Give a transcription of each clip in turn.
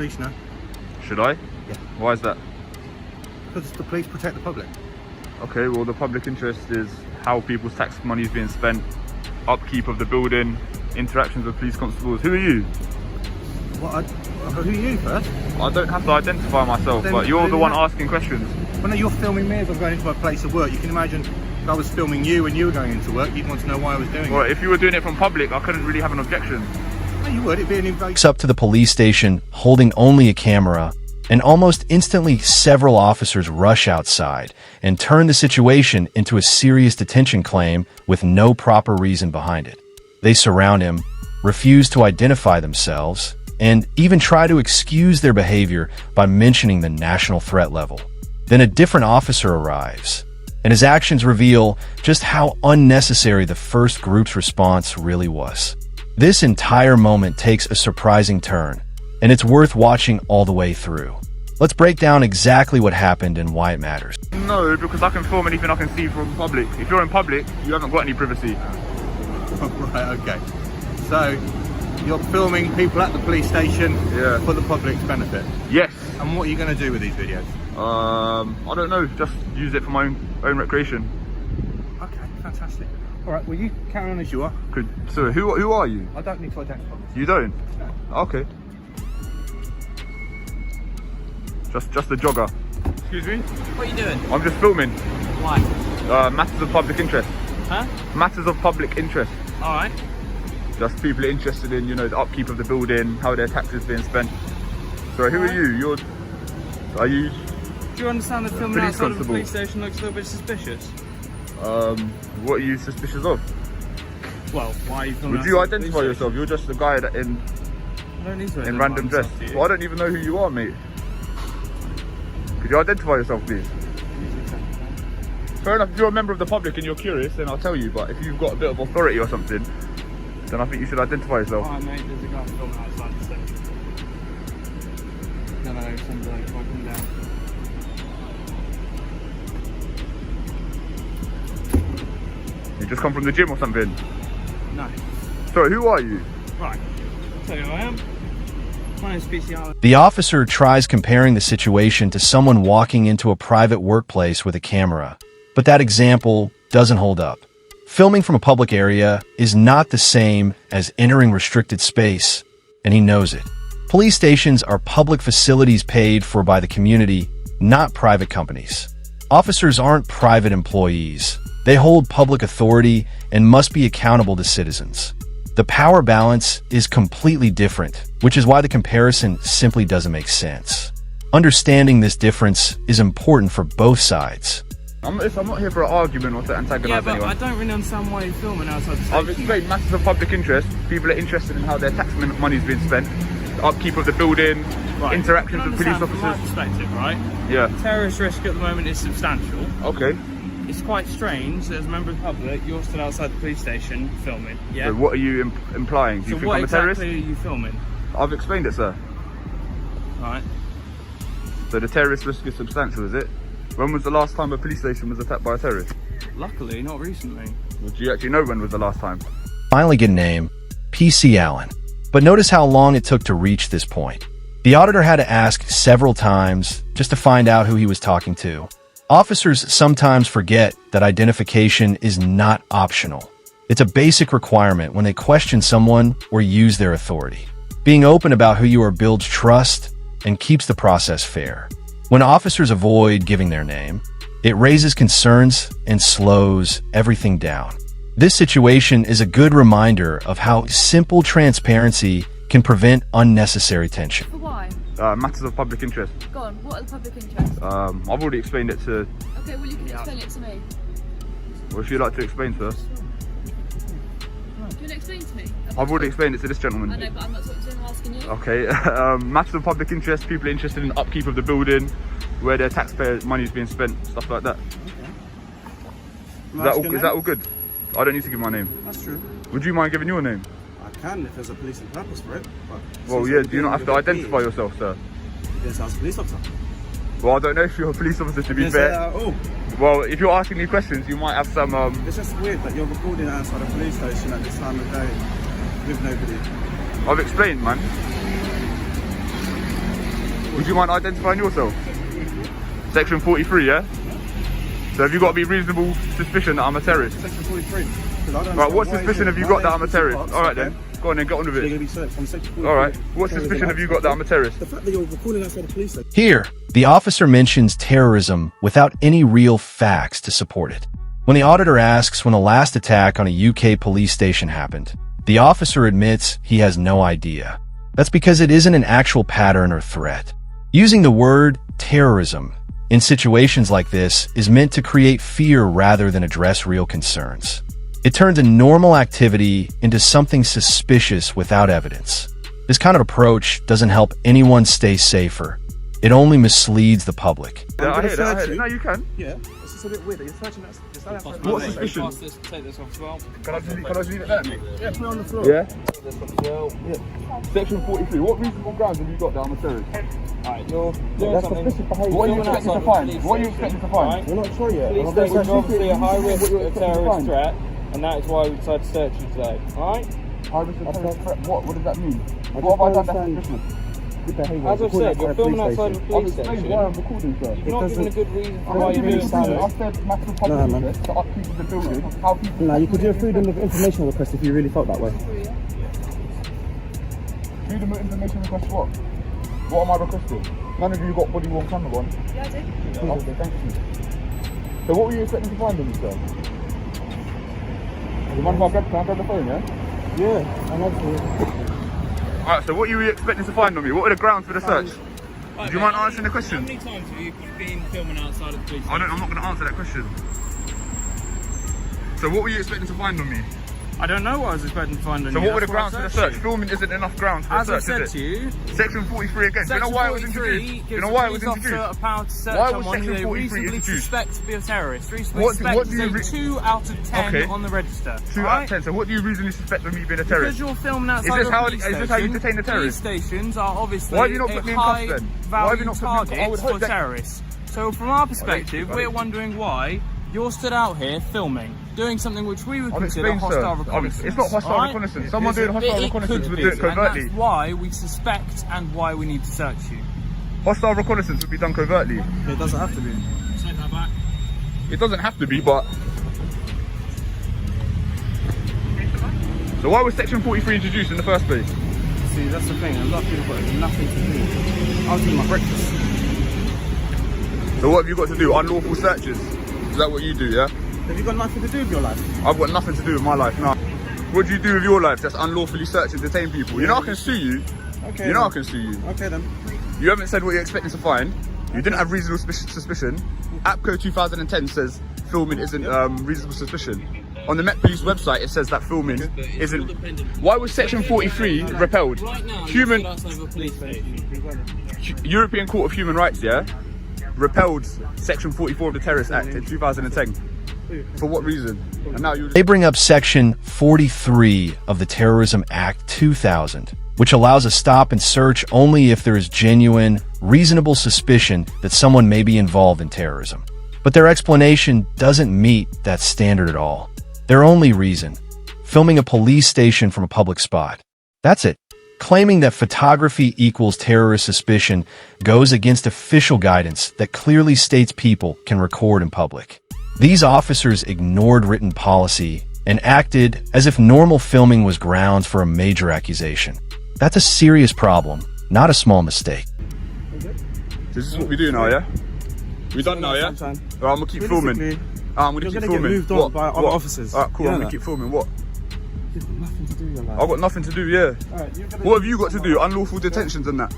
Police now. Should I? Yeah. Why is that? Because the police protect the public. Okay, well the public interest is how people's tax money is being spent, upkeep of the building, interactions with police constables. Who are you? What? Who are you first? I don't have to identify myself, but you're the one asking questions. Well, no, you're filming me as I'm going into my place of work. You can imagine if I was filming you when you were going into work, you'd want to know why I was doing Well, it. if you were doing it from public, I couldn't really have an objection. No, you would. It'd be an invasion. Up to the police station, holding only a camera, and almost instantly several officers rush outside and turn the situation into a serious detention claim with no proper reason behind it. They surround him, refuse to identify themselves, and even try to excuse their behavior by mentioning the national threat level. Then a different officer arrives, and his actions reveal just how unnecessary the first group's response really was. This entire moment takes a surprising turn, and it's worth watching all the way through. Let's break down exactly what happened and why it matters. No, because I can film anything I can see from public. If you're in public, you haven't got any privacy. Right, okay. So, you're filming people at the police station for the public's benefit? Yes. And what are you going to do with these videos? I don't know, just use it for my own recreation. Okay, fantastic. Alright, well you carry on as you are. So who are you? I don't need to identify myself. You don't? No. Okay. Just a jogger. Excuse me? What are you doing? I'm just filming. Why? Matters of public interest. Huh? Matters of public interest. Alright. Just people interested in, you know, the upkeep of the building, how their taxes being spent. So who are you? Are you? Do you understand that filming police outside of a constable? police station looks a little bit suspicious? What are you suspicious of? Well, why are you filming Would you outside the identify police yourself? You're just a guy that I don't need to in random dress. myself, do you? Well, I don't even know who you are, mate. Could you identify yourself, please? Fair enough, if you're a member of the public and you're curious, then I'll tell you, but if you've got a bit of authority or something, then I think you should identify yourself. Alright mate, there's a guy filming outside the station. No, some bloke walking down. You just come from the gym or something? No. Sorry, who are you? Right, I'll tell you who I am. My name's BCR. The officer tries comparing the situation to someone walking into a private workplace with a camera, but that example doesn't hold up. Filming from a public area is not the same as entering restricted space, and he knows it. Police stations are public facilities paid for by the community, not private companies. Officers aren't private employees. They hold public authority and must be accountable to citizens. The power balance is completely different, which is why the comparison simply doesn't make sense. Understanding this difference is important for both sides. I'm not here for an argument or to antagonise Yeah, but anyone. I don't really understand why you're filming outside the station. I've explained matters of public interest. People are interested in how their tax money is being spent, the upkeep of the building, Right. interactions with police From my officers. perspective, right? Yeah. Terrorist risk at the moment is substantial. Okay. It's quite strange that as a member of the public, you're still outside the police station filming. Yeah. So what are you implying? Do you So think what I'm a terrorist? exactly are you filming? I've explained it, sir. Right. So the terrorist risk is substantial, is it? When was the last time a police station was attacked by a terrorist? Luckily, not recently. Well, do you actually know when was the last time? Finally get a name, PC Allen. But notice how long it took to reach this point. The auditor had to ask several times just to find out who he was talking to. Officers sometimes forget that identification is not optional. It's a basic requirement when they question someone or use their authority. Being open about who you are builds trust and keeps the process fair. When officers avoid giving their name, it raises concerns and slows everything down. This situation is a good reminder of how simple transparency can prevent unnecessary tension. For why? Matters of public interest. Go on, what are the public interests? I've already explained it to... Okay, well you can explain it to me. What would you like to explain to us? Do you want to explain to me? I've already explained it to this gentleman. I know, but I'm not talking to him, I'm asking you. Okay, matters of public interest, people are interested in the upkeep of the building, where their taxpayer money is being spent, stuff like that. Is that all good? I don't need to give my name. That's true. Would you mind giving your name? I can if there's a policing purpose for it. But Well, yeah, do you not have to identify yourself, sir? Yes, I was a police officer. Well, I don't know if you're a police officer, to be fair. Well, if you're asking me questions, you might have some... It's just weird that you're recording outside a police station at this time of day with nobody. I've explained, man. Would you mind identifying yourself? Section 43, yeah? So have you got to be reasonable suspicion that I'm a terrorist? Section 43. Right, what suspicion have you got that I'm a terrorist? Alright then, go on then, get on with They're going to it. be searched from Section 43. Alright, what suspicion have you got that I'm a terrorist? The fact that you're recording outside the police station. Here, the officer mentions terrorism without any real facts to support it. When the auditor asks when the last attack on a UK police station happened, the officer admits he has no idea. That's because it isn't an actual pattern or threat. Using the word terrorism in situations like this is meant to create fear rather than address real concerns. It turns a normal activity into something suspicious without evidence. This kind of approach doesn't help anyone stay safer. It only misleads the public. Yeah, I hear that, I search hear that. you. No, you can. Yeah, it's just a bit weird that you're searching that. What suspicion? Take this off as well. Can I just leave it there, mate? Yeah, put it on the floor. Yeah? Section 43, what reasonable grounds have you got that I'm a terrorist? Alright, you're doing something. What are you expecting to find? What are you expecting to find? We're not sure yet. Police I'm gonna station is search obviously a high risk What you're of expecting to terrorist find? threat, and that is why we decided to search you today. Alright? High risk of terrorist threat? What does that mean? What have I done that's suspicious? As I've said, you're filming outside of a I've police explained station. why I'm recording, sir. You've not given a good reason for I'm why not you're giving you doing a reason. so. I said massive public Nah, man. interest to upkeep of the building. How people... Nah, you could do a freedom of information request if you really felt that way. Freedom of information request what? What am I requesting? None of you got body worn camera on. Yeah, I do. Okay, thank you. So what were you expecting to find on me, sir? You mind if I grab the phone, yeah? Yeah, I'm absolutely. Alright, so what were you expecting to find on me? What were the grounds for the search? Do you mind answering the How question? many times have you been filming outside of the police I'm station? not going to answer that question. So what were you expecting to find on me? I don't know what I was expecting to find on So you. what were the That's grounds for the I search? searched you. Filming isn't enough grounds for As the I search, said is to it? you, Section 43 again. Do you know Section why it was 43 introduced? Do you gives know a why it was police officer introduced? a power to search Why was someone who Section they 43 reasonably introduced? suspect to be a terrorist. Reasonably What suspect do you is a 2 out of 10 Okay. on the register. 2 out of 10. So what do you reasonably suspect of me being a Because terrorist? you're filming outside this of a how- police is this how you station, detain a terrorist? Police stations are obviously Why have you not a put me in cuffs high then? Why have you value not put me in cuffs? I target would for hope that- terrorists. So from our perspective, Got it. we're wondering why you're stood out here filming, doing something which we would I've consider explained, hostile sir. reconnaissance. It's not hostile alright? reconnaissance. Someone doing hostile It reconnaissance could would be, do it covertly. and that's why we suspect and why we need to search you. Hostile reconnaissance would be done covertly. It doesn't have to be. Take that back. It doesn't have to be, but... So why was Section 43 introduced in the first place? See, that's the thing. A lot of people got nothing to do. I was eating my breakfast. So what have you got to do? Unlawful searches? Is that what you do, yeah? Have you got nothing to do with your life? I've got nothing to do with my life, no. What do you do with your life? Just unlawfully search and detain people? You know I can sue you. Okay. You know I then. can sue you. Okay then. You haven't said what you're expecting to find. You didn't have reasonable suspicion. APCO 2010 says filming isn't reasonable suspicion. On the Met Police website, it says that filming isn't. Why was Section 43 repelled? Right now, Human you're stood outside of a police station. European Court of Human Rights, yeah, repelled Section 44 of the Terrorist Act in 2010. For what reason? And now you. They bring up Section 43 of the Terrorism Act 2000, which allows a stop and search only if there is genuine, reasonable suspicion that someone may be involved in terrorism. But their explanation doesn't meet that standard at all. Their only reason: filming a police station from a public spot. That's it. Claiming that photography equals terrorist suspicion goes against official guidance that clearly states people can record in public. These officers ignored written policy and acted as if normal filming was grounds for a major accusation. That's a serious problem, not a small mistake. This is what we do now, yeah? We done now, yeah? Sunshine. Alright, I'm gonna keep filming. Realistically, I'm gonna you're keep gonna filming. get moved on What? by other What? officers. Alright, cool. You I'm know gonna that? keep filming. What? You've got nothing to do with your life. I've got nothing to do. Yeah. Alright, you're gonna What have you got to do? Unlawful detentions and that.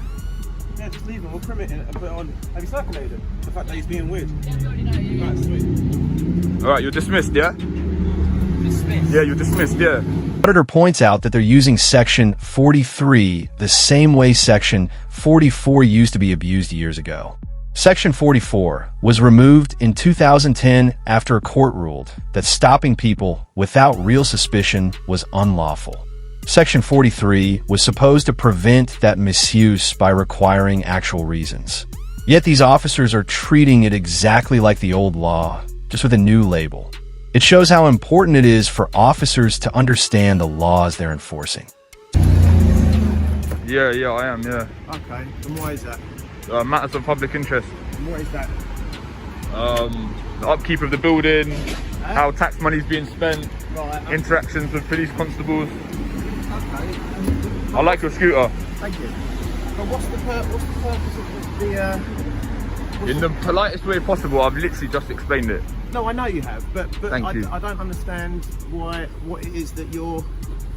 Yeah, just leave him. We'll crim it and put it on. Have you circulated the fact that he's being weird? Yeah, I already know you. Right, sweet. Alright, you're dismissed. Yeah. Dismissed. Yeah, you're dismissed. Yeah. The auditor points out that they're using Section 43 the same way Section 44 used to be abused years ago. Section 44 was removed in 2010 after a court ruled that stopping people without real suspicion was unlawful. Section 43 was supposed to prevent that misuse by requiring actual reasons. Yet these officers are treating it exactly like the old law, just with a new label. It shows how important it is for officers to understand the laws they're enforcing. Yeah, I am, yeah. Okay, and why is that? Matters of public interest. And what is that? The upkeep of the building, how tax money's being spent, Right. interactions with police constables. Okay. I like your scooter. Thank you. But what's the purpose of the? In the politest way possible, I've literally just explained it. No, I know you have, but Thank you. I don't understand what it is that you're.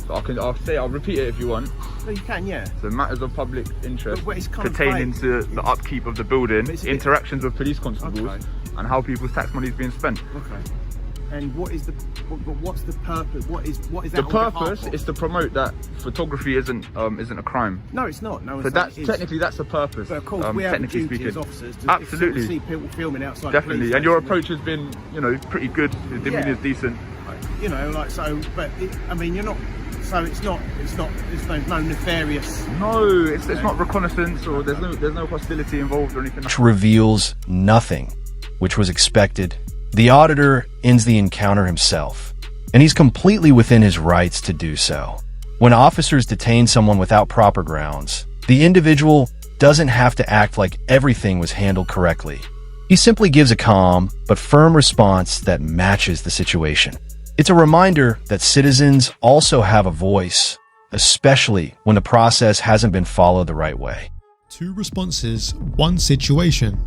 So I'll repeat it if you want. No, you can, yeah. So matters of public interest But it's kind of pertaining vague. to the upkeep of the building, But it's a bit- interactions with police constables, Okay. and how people's tax money is being spent. Okay. And what's the purpose? What is that? The on behalf purpose of? is to promote that photography isn't a crime. No, it's not. No, So that's technically that's the purpose. But of course, we have a technically duty as speaking. officers to Absolutely. if we see people filming outside. Definitely, the and your police approach has been, pretty good. The demeanour's decent. station, you know, like so. But I mean, you're not. So it's not. There's no nefarious. No, it's not reconnaissance or there's no hostility involved or anything. Which reveals nothing, which was expected. The auditor ends the encounter himself, and he's completely within his rights to do so. When officers detain someone without proper grounds, the individual doesn't have to act like everything was handled correctly. He simply gives a calm but firm response that matches the situation. It's a reminder that citizens also have a voice, especially when the process hasn't been followed the right way. 2 responses, 1 situation.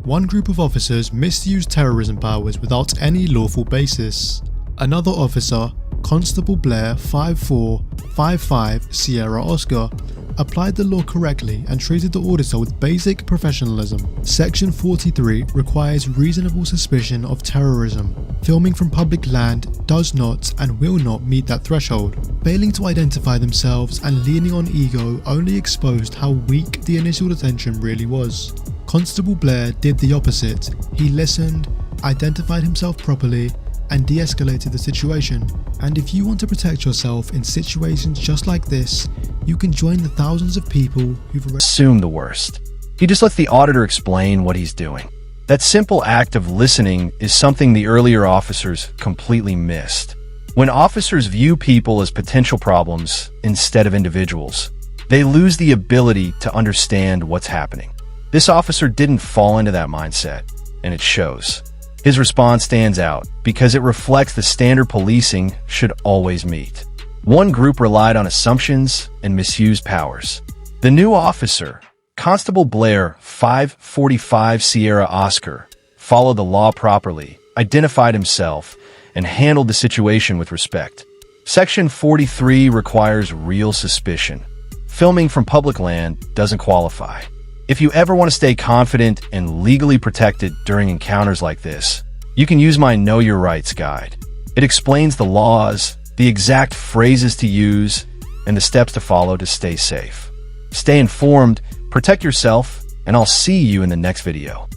One group of officers misused terrorism powers without any lawful basis. Another officer, Constable Blair 5455 Sierra Oscar, applied the law correctly and treated the auditor with basic professionalism. Section 43 requires reasonable suspicion of terrorism. Filming from public land does not and will not meet that threshold. Failing to identify themselves and leaning on ego only exposed how weak the initial detention really was. Constable Blair did the opposite. He listened, identified himself properly, and de-escalated the situation. And if you want to protect yourself in situations just like this, you can join the thousands of people who've already Assume the worst. He just lets the auditor explain what he's doing. That simple act of listening is something the earlier officers completely missed. When officers view people as potential problems instead of individuals, they lose the ability to understand what's happening. This officer didn't fall into that mindset, and it shows. His response stands out because it reflects the standard policing should always meet. One group relied on assumptions and misused powers. The new officer, Constable Blair 545 Sierra Oscar, followed the law properly, identified himself, and handled the situation with respect. Section 43 requires real suspicion. Filming from public land doesn't qualify. If you ever want to stay confident and legally protected during encounters like this, you can use my Know Your Rights guide. It explains the laws, the exact phrases to use, and the steps to follow to stay safe. Stay informed, protect yourself, and I'll see you in the next video.